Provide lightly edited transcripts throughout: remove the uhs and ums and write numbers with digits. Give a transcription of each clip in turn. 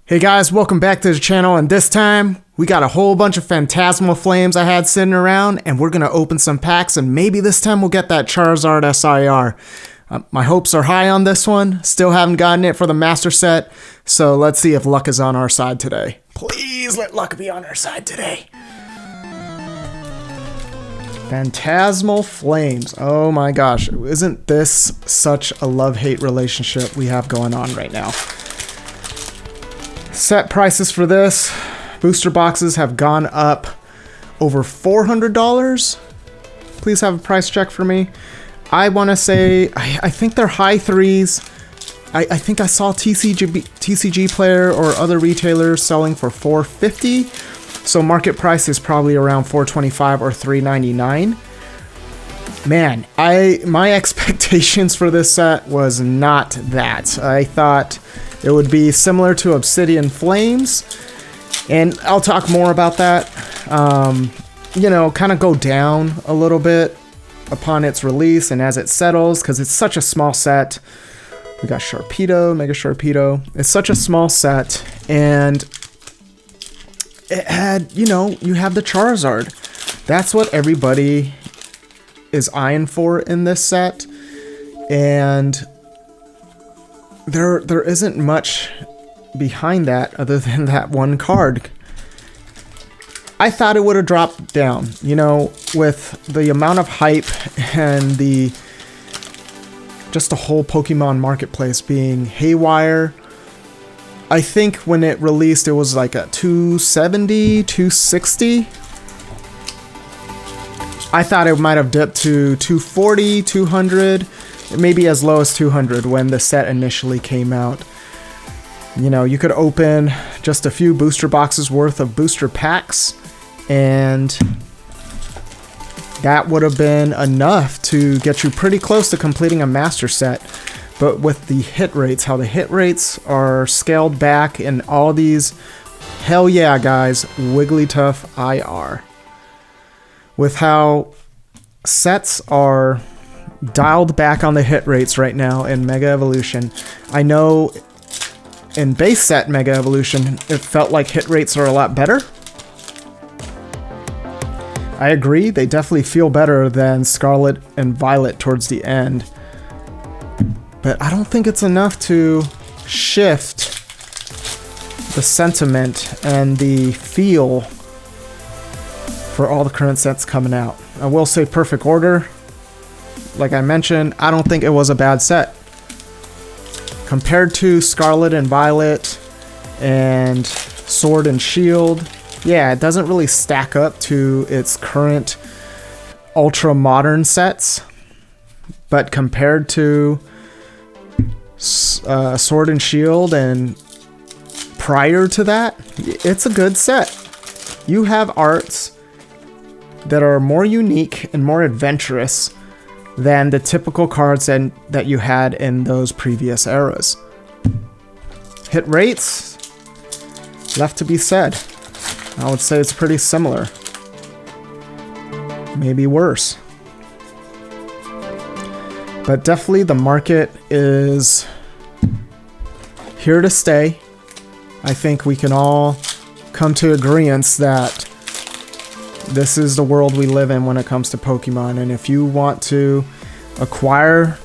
Hey guys, welcome back to the channel, and this time we got a whole bunch of Phantasmal Flames I had sitting around, and we're gonna open some packs, and maybe this time we'll get that Charizard SIR. My hopes are high on this one. Still haven't gotten it for the Master Set, so let's see if luck is on our side today. Please let luck be on our side today. Phantasmal Flames. Oh my gosh, isn't this such a love-hate relationship we have going on right now? Set prices for this booster boxes have gone up over $400. Please have a price check for me. I want to say I think they're high threes. I think I saw TCGPLAYER or other retailers selling for $450. So market price is probably around $425 or $399. Man, my expectations for this set was not that. I thought it would be similar to Obsidian Flames, and I'll talk more about that. You know, kind of go down a little bit upon its release and as it settles, because it's such a small set. We got Sharpedo, Mega Sharpedo. It's such a small set, and it had, you know, you have the Charizard. That's what everybody is eyeing for in this set, and there isn't much behind that other than that one card. I thought it would have dropped down, you know, with the amount of hype and just the whole Pokemon marketplace being haywire. I think when it released, it was like a 270, 260. I thought it might have dipped to 240, 200, maybe as low as 200 when the set initially came out. You know, you could open just a few booster boxes worth of booster packs, and that would have been enough to get you pretty close to completing a master set. But with the hit rates, how the hit rates are scaled back in all these, hell yeah guys, Wigglytuff IR. With how sets are dialed back on the hit rates right now in Mega Evolution, I know in base set Mega Evolution, it felt like hit rates are a lot better. I agree, they definitely feel better than Scarlet and Violet towards the end. But I don't think it's enough to shift the sentiment and the feel for all the current sets coming out. I will say Perfect Order, like I mentioned, I don't think it was a bad set. Compared to Scarlet and Violet and Sword and Shield, yeah, it doesn't really stack up to its current ultra modern sets. But compared to Sword and Shield and prior to that, it's a good set. You have arts that are more unique and more adventurous than the typical cards that you had in those previous eras. Hit rates, left to be said. I would say it's pretty similar. Maybe worse. But definitely the market is here to stay. I think we can all come to agreeance that this is the world we live in when it comes to Pokemon. And if you want to acquire,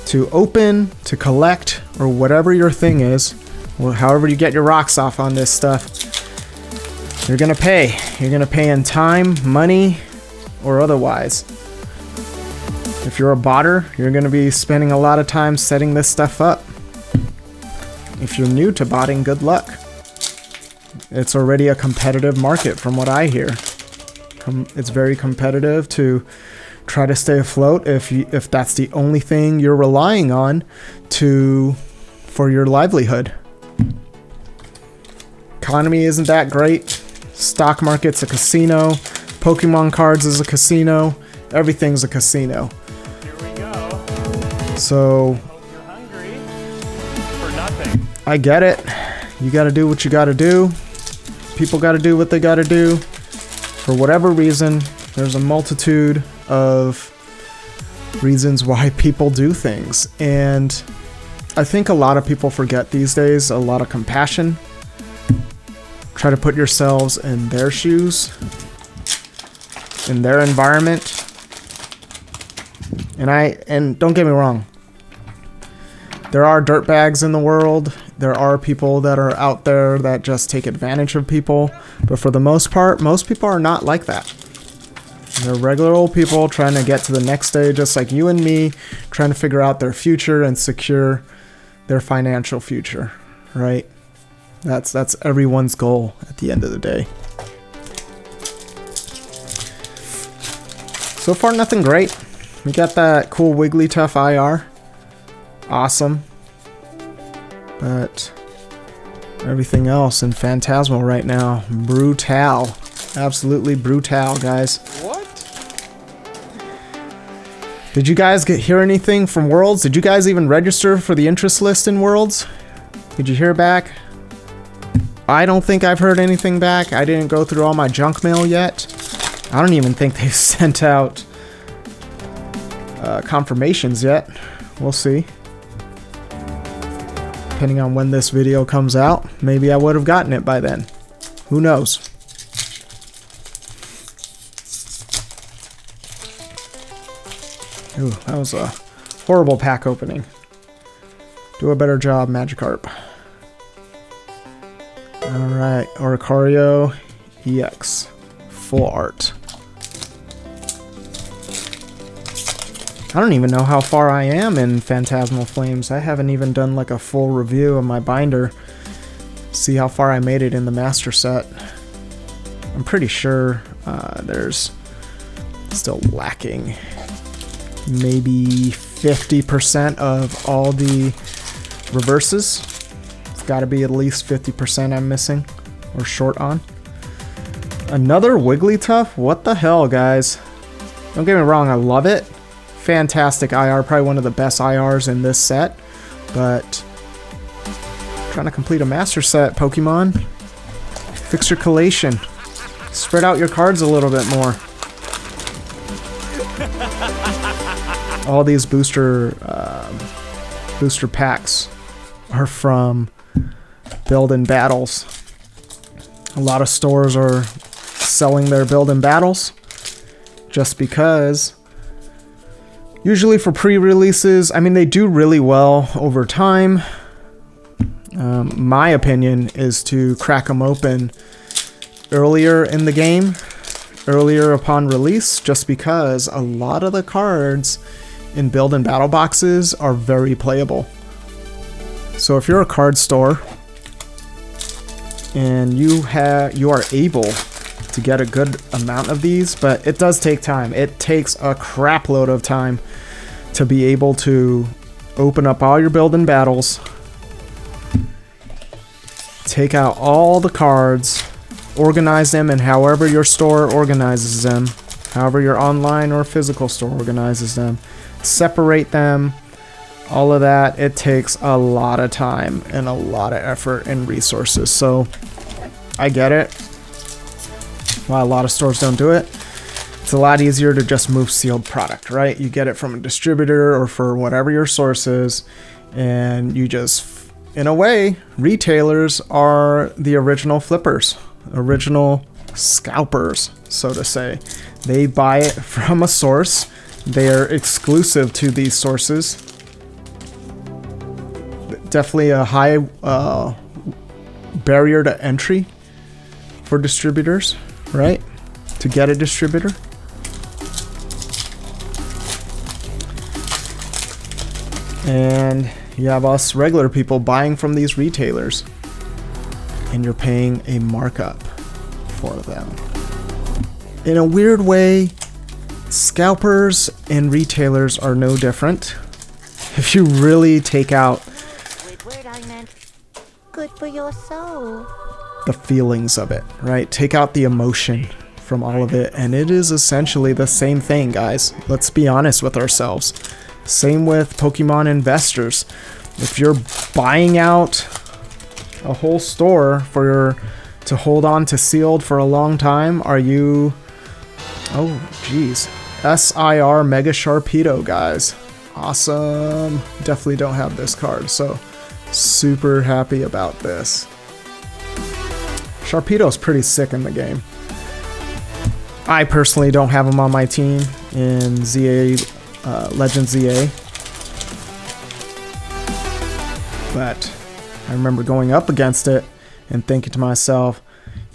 to open, to collect, or whatever your thing is, or however you get your rocks off on this stuff, you're gonna pay. You're gonna pay in time, money, or otherwise. If you're a botter, you're going to be spending a lot of time setting this stuff up. If you're new to botting, good luck. It's already a competitive market from what I hear. It's very competitive to try to stay afloat if that's the only thing you're relying on for your livelihood. Economy isn't that great. Stock market's a casino. Pokemon cards is a casino. Everything's a casino. So, you're hungry for nothing. I get it. You gotta do what you gotta do. People gotta do what they gotta do. For whatever reason, there's a multitude of reasons why people do things. And I think a lot of people forget these days, a lot of compassion Try to put yourselves in their shoes, in their environment. And don't get me wrong, there are dirtbags in the world. There are people that are out there that just take advantage of people. But for the most part, most people are not like that. They're regular old people trying to get to the next day, just like you and me, trying to figure out their future and secure their financial future, right? That's everyone's goal at the end of the day. So far, nothing great. We got that cool Wigglytuff IR. Awesome. But everything else in Phantasmal right now, brutal. Absolutely brutal, guys. What? Did you guys hear anything from Worlds? Did you guys even register for the interest list in Worlds? Did you hear back? I don't think I've heard anything back. I didn't go through all my junk mail yet. I don't even think they've sent out confirmations yet. We'll see. Depending on when this video comes out, maybe I would have gotten it by then. Who knows? Ooh, that was a horrible pack opening. Do a better job, Magikarp. Alright, Oricario EX. Full art. I don't even know how far I am in Phantasmal Flames. I haven't even done like a full review of my binder. See how far I made it in the master set. I'm pretty sure there's still lacking maybe 50% of all the reverses. It's got to be at least 50% I'm missing or short on. Another Wigglytuff? What the hell, guys? Don't get me wrong, I love it. Fantastic IR, probably one of the best IRs in this set. But trying to complete a master set, Pokemon. Fix your collation. Spread out your cards a little bit more. All these booster packs are from Build and Battles. A lot of stores are selling their Build and Battles just because usually for pre-releases, I mean, they do really well over time. My opinion is to crack them open earlier in the game, earlier upon release, just because a lot of the cards in Build and Battle boxes are very playable. So if you're a card store and you are able to get a good amount of these, but it does take time. It takes a crap load of time to be able to open up all your Build and Battles, take out all the cards, organize them in however your store organizes them, however your online or physical store organizes them, separate them, all of that. It takes a lot of time and a lot of effort and resources. So I get it why a lot of stores don't do it. It's a lot easier to just move sealed product, right? You get it from a distributor or for whatever your source is, and you just, in a way, retailers are the original flippers, original scalpers, so to say. They buy it from a source. They're exclusive to these sources. Definitely a high barrier to entry for distributors, right? To get a distributor. And you have us regular people buying from these retailers, and you're paying a markup for them. In a weird way, scalpers and retailers are no different. If you really take out Word I meant good for your soul. the feelings of it, right? Take out the emotion from all of it, and it is essentially the same thing, guys. Let's be honest with ourselves. Same with Pokemon investors. If you're buying out a whole store to hold on to sealed for a long time, are you... Oh, geez. SIR Mega Sharpedo, guys. Awesome. Definitely don't have this card, so super happy about this. Sharpedo's pretty sick in the game. I personally don't have him on my team in ZA, Legend ZA. But I remember going up against it and thinking to myself,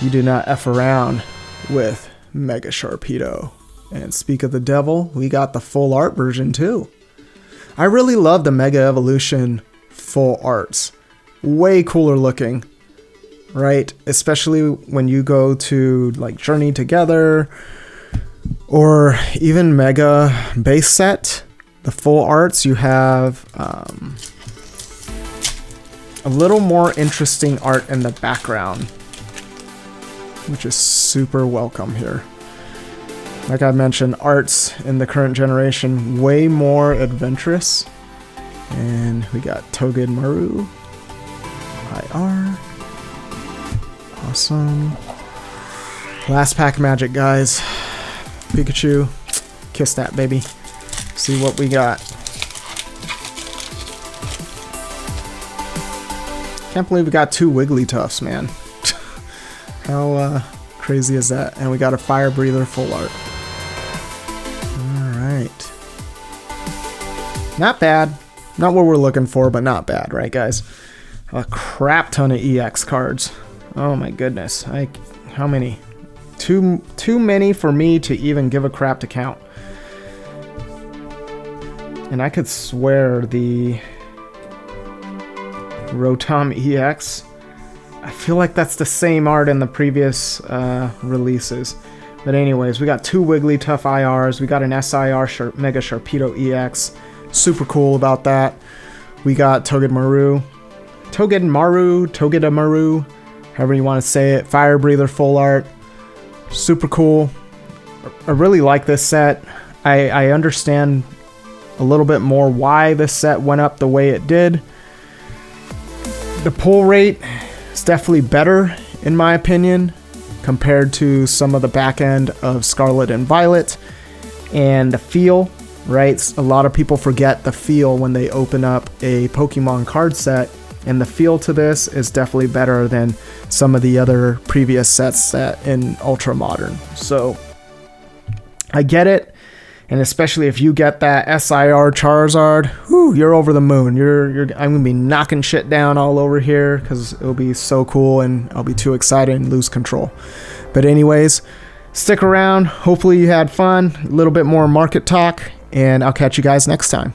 you do not F around with Mega Sharpedo. And speak of the devil, we got the full art version too. I really love the Mega Evolution full arts. Way cooler looking, right? Especially when you go to like Journey Together or even Mega base set, the full arts, you have a little more interesting art in the background, which is super welcome here. Like I mentioned, arts in the current generation way more adventurous. And we got Togedemaru, IR, awesome. Last pack magic, guys. Pikachu, kiss that baby. See what we got. Can't believe we got 2 Wigglytuffs, man. How crazy is that? And we got a Fire Breather full art. Alright. Not bad. Not what we're looking for, but not bad, right, guys? A crap ton of EX cards. Oh my goodness. How many? Too many for me to even give a crap to count. And I could swear the Rotom EX, I feel like that's the same art in the previous releases. But anyways, we got 2 Wigglytuff IRs. We got an SIR Mega Sharpedo EX. Super cool about that. We got Togedemaru, however you want to say it. Fire Breather full art. Super cool. I really like this set. I understand a little bit more why this set went up the way it did. The pull rate is definitely better, in my opinion, compared to some of the back end of Scarlet and Violet. And the feel, right? A lot of people forget the feel when they open up a Pokemon card set. And the feel to this is definitely better than some of the other previous sets set in Ultra Modern. So I get it. And especially if you get that SIR Charizard, whew, you're over the moon. I'm gonna be knocking shit down all over here because it'll be so cool and I'll be too excited and lose control. But anyways, stick around. Hopefully you had fun. A little bit more market talk, and I'll catch you guys next time.